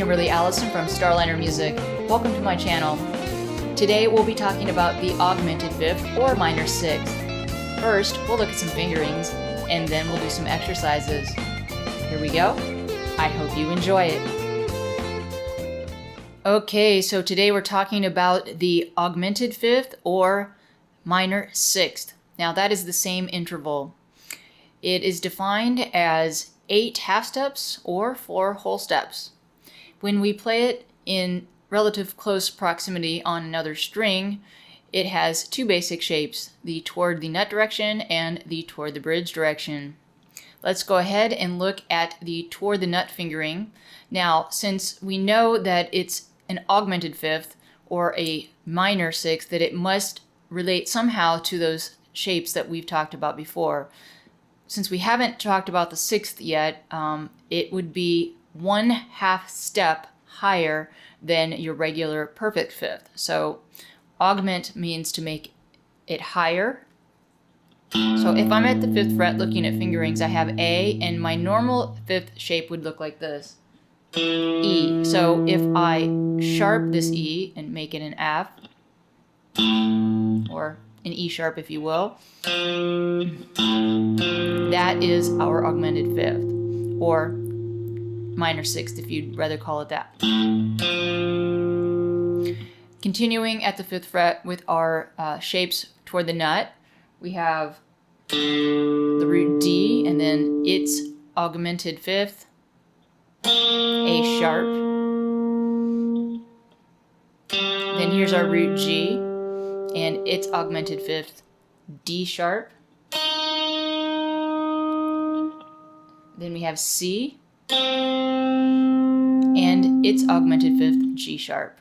Kimberly Allison from Starliner Music. Welcome to my channel. Today we'll be talking about the augmented fifth or minor sixth. First, we'll look at some fingerings and then we'll do some exercises. Here we go. I hope you enjoy it. Okay, so today we're talking about the augmented fifth or minor sixth. Now that is the same interval. It is defined as 8 half steps or 4 whole steps. When we play it in relative close proximity on another string, it has 2 basic shapes, the toward the nut direction and the toward the bridge direction. Let's go ahead and look at the toward the nut fingering. Now, since we know that it's an augmented fifth or a minor sixth, that it must relate somehow to those shapes that we've talked about before. Since we haven't talked about the sixth yet, it would be 1 half step higher than your regular perfect fifth. So augment means to make it higher. So if I'm at the 5th fret looking at fingerings, I have A, and my normal fifth shape would look like this, E. So if I sharp this E and make it an F, or an E sharp if you will, that is our augmented fifth, or minor sixth if you'd rather call it that. Continuing at the 5th fret with our shapes toward the nut, we have the root D and then its augmented fifth, A sharp. Then here's our root G and its augmented fifth, D sharp. Then we have C and its augmented fifth, G sharp.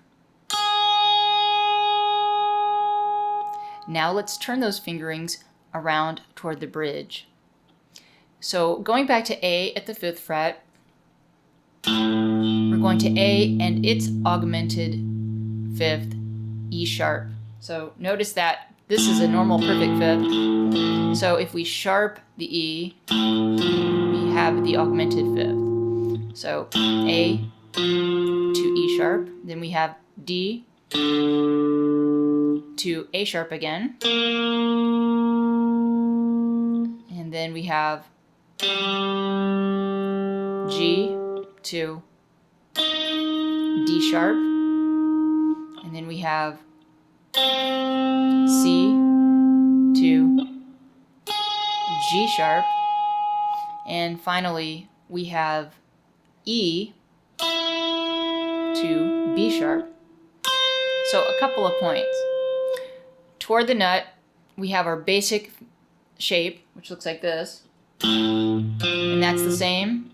Now let's turn those fingerings around toward the bridge. So going back to A at the 5th fret, we're going to A and its augmented fifth, E sharp. So notice that this is a normal perfect fifth. So if we sharp the E, we have the augmented fifth. So A to E sharp, then we have D to A sharp again, and then we have G to D sharp, and then we have C to G sharp, and finally we have E to B sharp. So a couple of points. Toward the nut, we have our basic shape, which looks like this, and that's the same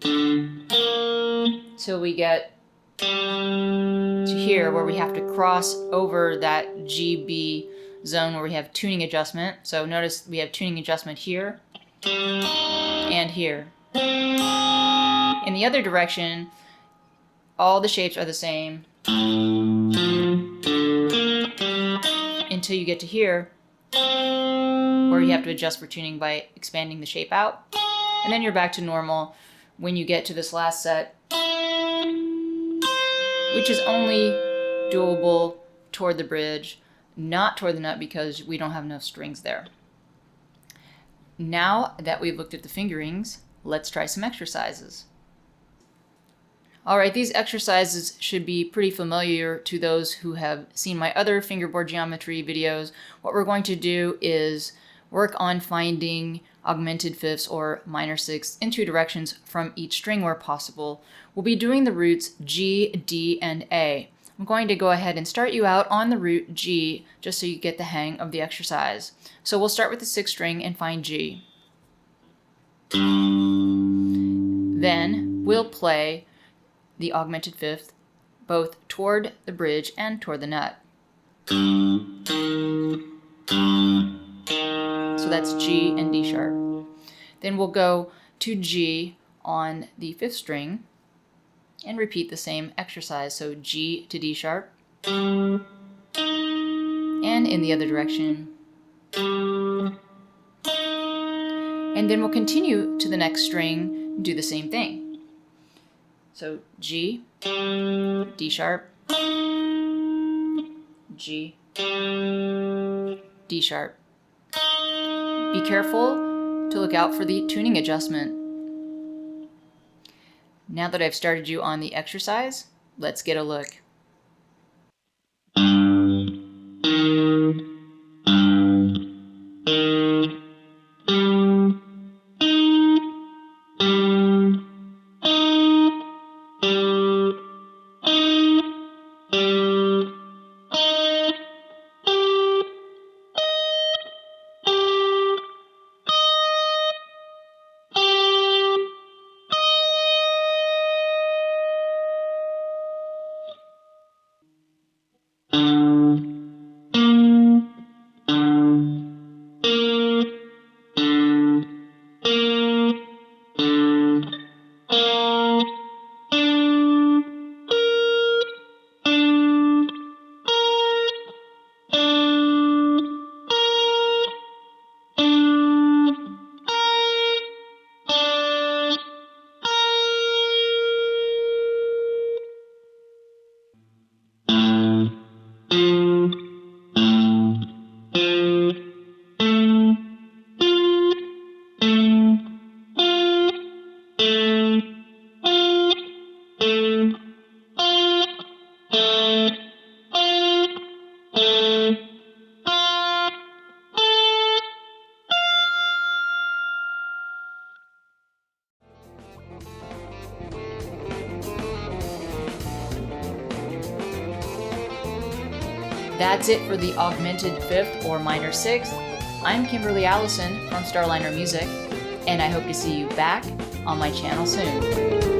till we get to here where we have to cross over that GB zone where we have tuning adjustment. So notice we have tuning adjustment here and here. In the other direction, all the shapes are the same until you get to here where you have to adjust for tuning by expanding the shape out, and then you're back to normal when you get to this last set, which is only doable toward the bridge, not toward the nut because we don't have enough strings there. Now that we've looked at the fingerings, let's try some exercises. Alright, these exercises should be pretty familiar to those who have seen my other fingerboard geometry videos. What we're going to do is work on finding augmented fifths or minor sixths in 2 directions from each string where possible. We'll be doing the roots G, D, and A. I'm going to go ahead and start you out on the root G just so you get the hang of the exercise. So we'll start with the 6th string and find G. Then we'll play the augmented fifth both toward the bridge and toward the nut. So that's G and D sharp. Then we'll go to G on the 5th string and repeat the same exercise. So G to D sharp, and in the other direction. And then we'll continue to the next string and do the same thing. So G, D sharp, G, D sharp. Be careful to look out for the tuning adjustment. Now that I've started you on the exercise, let's get a look. That's it for the Augmented Fifth or Minor Sixth. I'm Kimberly Allison from Starliner Music, and I hope to see you back on my channel soon.